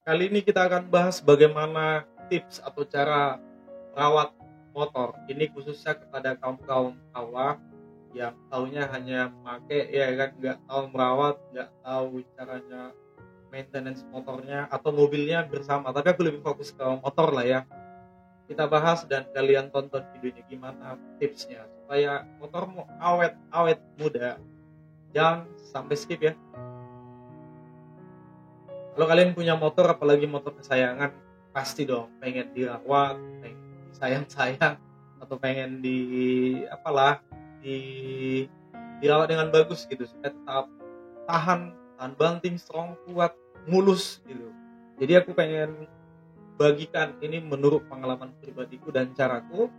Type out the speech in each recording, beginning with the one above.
Kali ini kita akan bahas bagaimana tips atau cara merawat motor. Ini khususnya kepada kaum-kaum awam yang taunya hanya pakai, ya kan, nggak tahu merawat, nggak tahu caranya maintenance motornya atau mobilnya bersama. Tapi aku lebih fokus ke motor lah ya. Kita bahas dan kalian tonton videonya gimana tipsnya supaya motormu awet muda. Jangan sampai skip ya. Kalau kalian punya motor, apalagi motor kesayangan, pasti dong pengen dirawat, pengen disayang-sayang, atau pengen apalah di dirawat dengan bagus gitu supaya tetap tahan banting, strong, kuat, mulus gitu. Jadi aku pengen bagikan ini menurut pengalaman pribadiku dan caraku,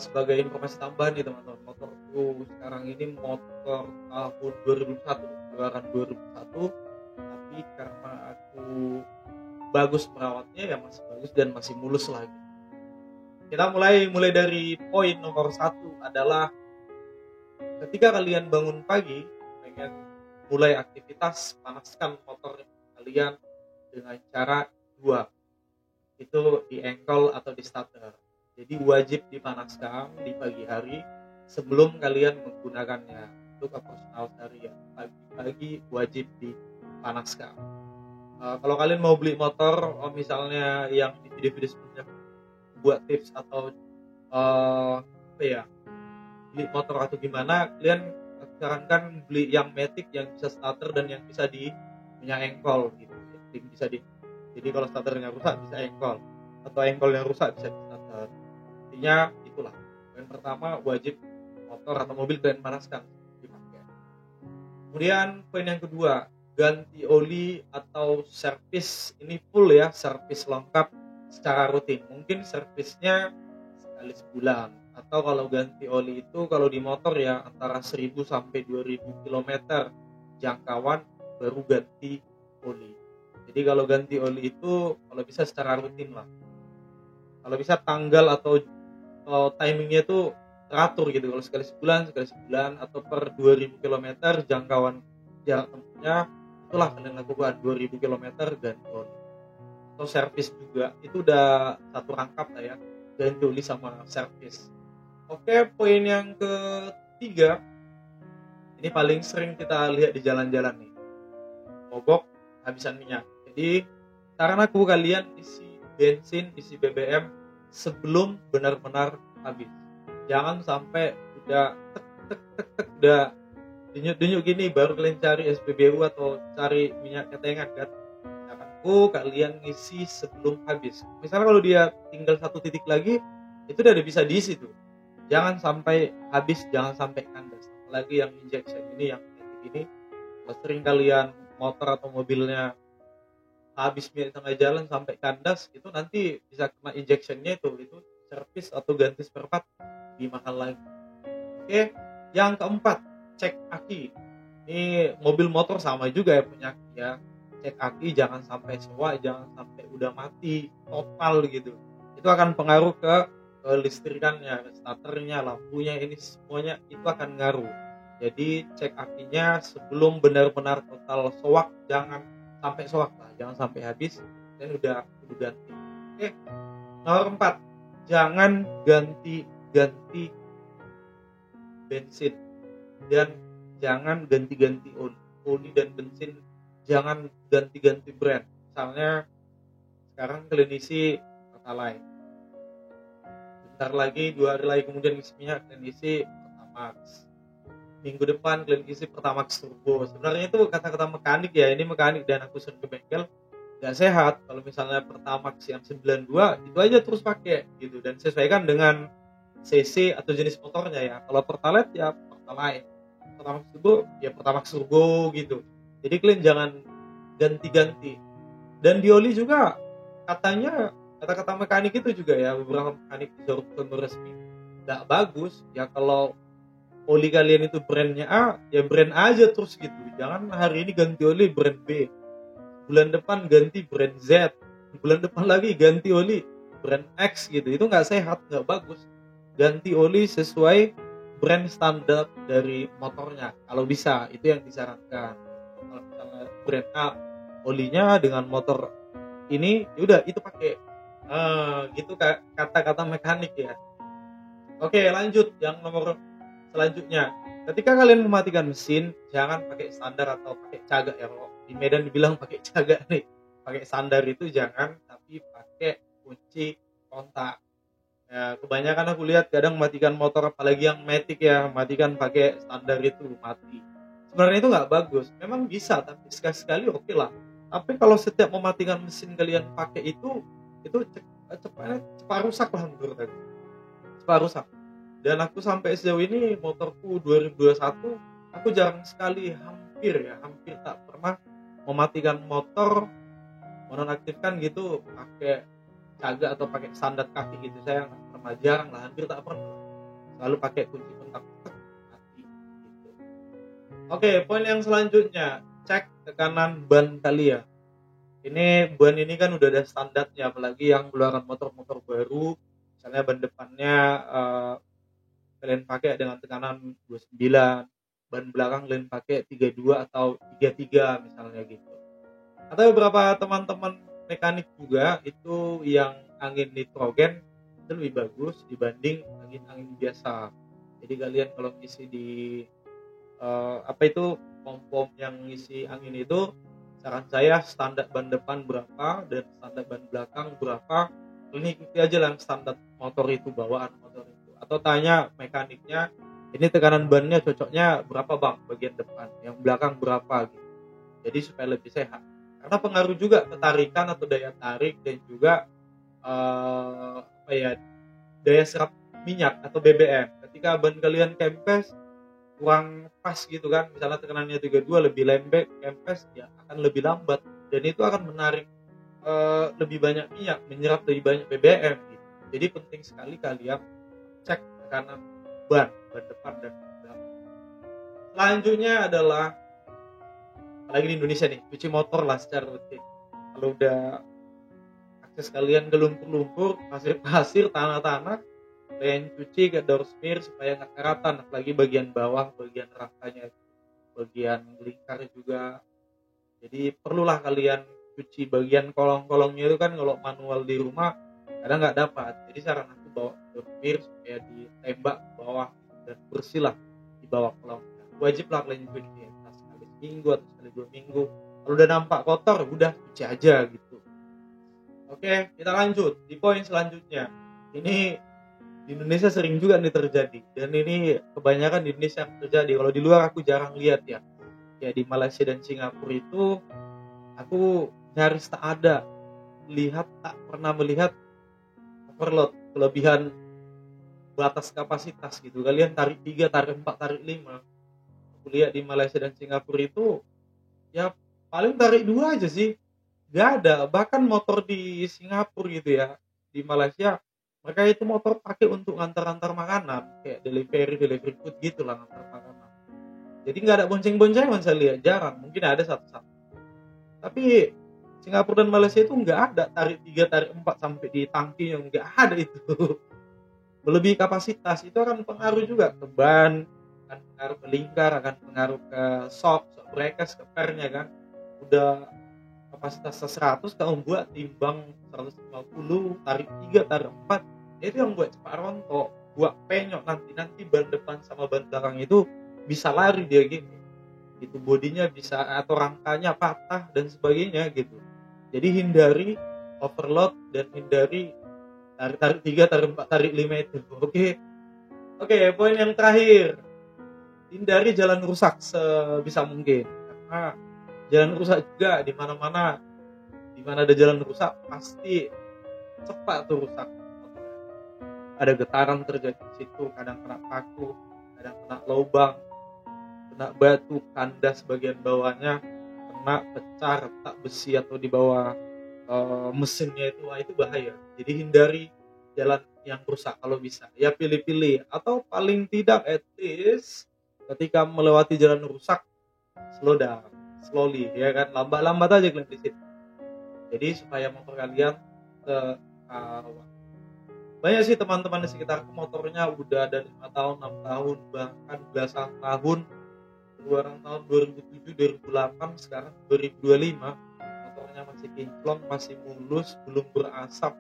sebagai informasi tambahan nih teman-teman. Motorku sekarang ini motor tahun 2001, keluaran 2001, tapi karena aku bagus merawatnya ya masih bagus dan masih mulus lagi. Kita mulai dari poin nomor 1 adalah ketika kalian bangun pagi pengen mulai aktivitas, panaskan motor kalian dengan cara 2, itu di engkol atau di starter. Jadi wajib dipanaskan di pagi hari sebelum kalian menggunakannya. Untuk personal harian pagi-pagi wajib dipanaskan. Kalau kalian mau beli motor, misalnya yang di video-video sebelumnya buat tips atau apa ya, beli motor atau gimana, kalian sarankan beli yang matic yang bisa starter dan yang bisa di punya engkol gitu. Yang bisa jadi kalau starternya rusak bisa engkol, atau engkolnya rusak bisa di starter. Intinya itulah. Yang pertama wajib motor atau mobil kalian panaskan dipakai. Kemudian poin yang kedua, ganti oli atau servis. Ini full ya, servis lengkap secara rutin. Mungkin servisnya sekali sebulan, atau kalau ganti oli itu kalau di motor ya antara 1000 sampai 2000 km jangkauan baru ganti oli. Jadi kalau ganti oli itu kalau bisa secara rutin lah. Kalau bisa tanggal atau timingnya itu teratur gitu. Kalau sekali sebulan atau per 2000 km jangkauan jarak tempuhnya, itulah kalian lakukan 2000 km ganti oli. Atau servis juga, itu udah satu rangkap lah ya, ganti oli sama servis. Oke, poin yang ketiga, ini paling sering kita lihat di jalan-jalan nih, mogok habisan minyak. Jadi saran aku, kalian isi bensin, isi BBM sebelum benar-benar habis. Jangan sampai udah udah denyut gini baru kalian cari SPBU atau cari minyak ketengan kan. Saranku kalian ngisi sebelum habis. Misalnya kalau dia tinggal 1 titik lagi, itu udah bisa diisi tuh. Jangan sampai habis, jangan sampai kandas. Apalagi yang injection ini, yang ketik ini, kalau sering kalian motor atau mobilnya habis minyak tengah jalan sampai kandas, itu nanti bisa kena injectionnya itu servis atau ganti spare part lebih mahal lagi. Oke, yang keempat, cek aki. Ini mobil motor sama juga ya punya aki ya. Cek aki jangan sampai sewa, jangan sampai udah mati total gitu. Itu akan pengaruh ke listrikannya, starternya, lampunya, ini semuanya itu akan ngaruh. Jadi cek akinya sebelum benar-benar total soak, jangan sampai soak lah, jangan sampai habis dan udah ganti. Oke, nomor 4, jangan ganti bensin dan jangan ganti oli dan bensin, jangan ganti brand. Misalnya sekarang kalian isi Pertalite, bentar lagi 2 hari lagi kemudian isi minyak kalian isi Pertamax, minggu depan kalian isi Pertamax Turbo. Sebenarnya itu kata-kata mekanik ya, ini mekanik dan aku sering ke bengkel, gak sehat. Kalau misalnya Pertamax yang 92 itu aja terus pakai gitu, dan sesuaikan dengan cc atau jenis motornya ya. Kalau Pertalite ya Pertalite, Pertamax Turbo ya Pertamax Turbo gitu. Jadi kalian jangan ganti-ganti. Dan di oli juga katanya, kata-kata mekanik itu juga ya, beberapa mekanik di showroom resmi gak bagus ya. Kalau oli kalian itu brandnya A, ya brand aja terus gitu. Jangan hari ini ganti oli brand B, bulan depan ganti brand Z, bulan depan lagi ganti oli brand X gitu. Itu gak sehat, gak bagus. Ganti oli sesuai brand standar dari motornya kalau bisa, itu yang disarankan. Kalau misalnya brand A olinya dengan motor ini, ya udah itu pakai. Gitu kata-kata mekanik ya. Oke, lanjut yang nomor selanjutnya. Ketika kalian mematikan mesin, jangan pakai standar atau pakai cagak ya. Kalau di Medan dibilang pakai cagak nih. Pakai standar itu jangan, tapi pakai kunci kontak. Ya, kebanyakan aku lihat kadang matikan motor, apalagi yang matic ya, matikan pakai standar itu mati. Sebenarnya itu nggak bagus. Memang bisa, tapi sekali-sekali oke lah. Tapi kalau setiap mematikan mesin kalian pakai itu cepat rusak lah menurut aku. Cepat rusak. Dan aku sampai sejauh ini motorku 2021, aku jarang sekali, hampir tak pernah mematikan motor, menonaktifkan gitu pakai cagak atau pakai sandat kaki gitu. Saya nggak pernah, jarang lah, hampir tak pernah. Selalu pakai kunci kontak mati gitu. Oke, poin yang selanjutnya, cek tekanan ban kalian. Ini ban ini kan udah ada standarnya, apalagi yang keluaran motor-motor baru, misalnya ban depannya kalian pakai dengan tekanan 29, ban belakang kalian pakai 32 atau 33 misalnya gitu. Atau beberapa teman-teman mekanik juga itu yang angin nitrogen itu lebih bagus dibanding angin biasa. Jadi kalian kalau ngisi di pom-pom yang ngisi angin itu, saran saya standar ban depan berapa dan standar ban belakang berapa, ini ikuti aja lah standar motor itu, bawaan motor itu, atau tanya mekaniknya, ini tekanan bannya cocoknya berapa bang bagian depan, yang belakang berapa gitu. Jadi supaya lebih sehat, karena pengaruh juga ketarikan atau daya tarik, dan juga daya serap minyak atau BBM. Ketika ban kalian kempes kurang pas gitu kan, misalnya tekanannya 32 lebih lembek, kempes ya akan lebih lambat, dan itu akan menarik lebih banyak minyak, menyerap lebih banyak BBM gitu. Jadi penting sekali kalian cek tekanan ban depan dan belakang. Selanjutnya adalah, apalagi di Indonesia nih, cuci motor lah secara rutin. Kalau udah akses kalian ke lumpur-lumpur, pasir-pasir, tanah-tanah, kalian cuci ke door smear supaya nggak karatan, apalagi bagian bawah, bagian rangkanya, bagian lingkar juga. Jadi perlulah kalian cuci bagian kolong-kolongnya itu kan, kalau manual di rumah kadang nggak dapat. Jadi saran aku bawa door smear supaya ditembak ke bawah dan bersih lah di bawah kolongnya. Wajib lah kalian cuci entah sekali seminggu atau sekali 2 minggu. Kalau udah nampak kotor, udah cuci aja gitu. Oke, kita lanjut di poin selanjutnya. Ini di Indonesia sering juga nih terjadi, dan ini kebanyakan di Indonesia yang terjadi. Kalau di luar aku jarang lihat ya. Ya di Malaysia dan Singapura itu aku nyaris tak pernah melihat overload, kelebihan batas kapasitas gitu. Kalian tarik 3, tarik 4, tarik 5. Aku lihat di Malaysia dan Singapura itu ya paling tarik 2 aja sih. Gak ada, bahkan motor di Singapura gitu ya, di Malaysia mereka itu motor pakai untuk ngantar-ngantar makanan, kayak delivery food gitu lah, ngantar makanan. Jadi nggak ada bonceng-boncengan, saya lihat jarang, mungkin ada satu-satu. Tapi Singapura dan Malaysia itu nggak ada tarik 3, tarik 4 sampai di tangki, yang nggak ada itu. Melebihi kapasitas itu akan pengaruh juga ke ban, akan pengaruh ke lingkar, akan pengaruh ke shock brackets, ke pernya kan. Udah kapasitas 100 kamu buat timbang 150, tarik 3, tarik 4, itu yang buat cepat rontok, buat penyok, nanti ban depan sama ban belakang itu bisa lari dia gitu, itu bodinya bisa, atau rangkanya patah dan sebagainya gitu. Jadi hindari overload dan hindari tarik 3, tarik 4, tarik 5 itu. Oke, poin yang terakhir, hindari jalan rusak sebisa mungkin, karena jalan rusak juga di mana-mana. Di mana ada jalan rusak pasti cepat tuh rusak. Ada getaran terjadi di situ, kadang kena paku, kadang kena lubang, kena batu, kandas bagian bawahnya, kena pecah, retak besi atau di bawah mesinnya itu bahaya. Jadi hindari jalan yang rusak kalau bisa. Ya pilih-pilih, atau paling tidak at least ketika melewati jalan rusak slow down, slowly ya kan, lambat-lambat aja kalian di situ. Jadi supaya motor kalian banyak sih teman-teman di sekitarku motornya udah ada 5 tahun, 6 tahun, bahkan belasan tahun, keluaran tahun 2007, 2008, sekarang 2025, motornya motornya masih kinclong, masih mulus, belum berasap,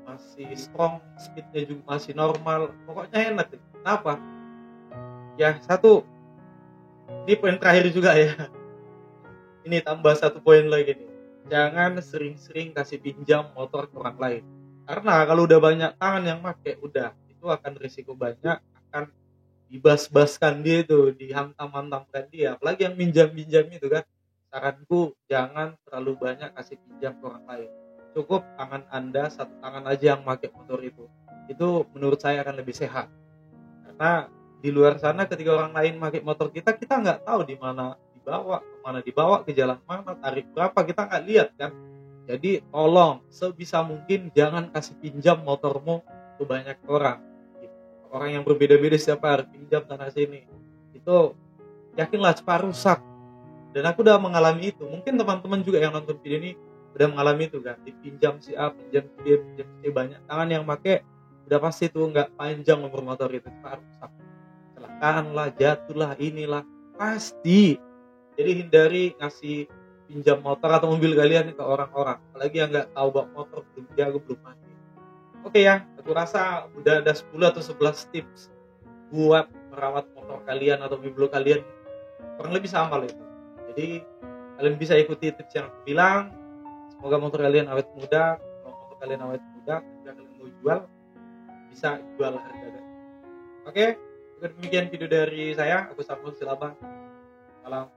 masih strong, speednya juga masih normal, pokoknya enak deh. Kenapa? Ya satu, ini poin terakhir juga ya. Ini tambah satu poin lagi nih. Jangan sering-sering kasih pinjam motor ke orang lain. Karena kalau udah banyak tangan yang pakai, udah itu akan risiko banyak, akan dibas-baskan dia itu, dihantam-hantamkan dia. Apalagi yang minjam-minjam itu kan. Saranku jangan terlalu banyak kasih pinjam ke orang lain. Cukup tangan Anda satu tangan aja yang pakai motor itu. Itu menurut saya akan lebih sehat. Karena di luar sana ketika orang lain pakai motor kita nggak tahu di mana dibawa ke jalan mana, tarif berapa, kita nggak lihat kan. Jadi tolong sebisa mungkin jangan kasih pinjam motormu ke banyak orang. Orang yang berbeda-beda setiap hari pinjam sana sini. Itu yakinlah cepat rusak. Dan aku udah mengalami itu. Mungkin teman-teman juga yang nonton video ini udah mengalami itu kan. Dipinjam si A, pinjam si B, pinjam si C, banyak tangan yang pakai, udah pasti tuh nggak panjang nomor motor itu, cepat rusak. Kecelakaan lah, jatuh lah, inilah pasti. Jadi hindari ngasih pinjam motor atau mobil kalian ke orang-orang, apalagi yang nggak tahu bawa motor, belum jago, belum mati. Oke ya, aku rasa udah ada 10 atau 11 tips buat merawat motor kalian atau mobil kalian, kurang lebih sama lah itu. Jadi kalian bisa ikuti tips yang aku bilang. Semoga motor kalian awet muda. Kalau motor kalian awet muda, ketika kalian mau jual, bisa jual harga gede. Oke, demikian video dari saya. Aku Samuel Silabang. Salam.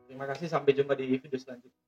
Terima kasih, sampai jumpa di video selanjutnya.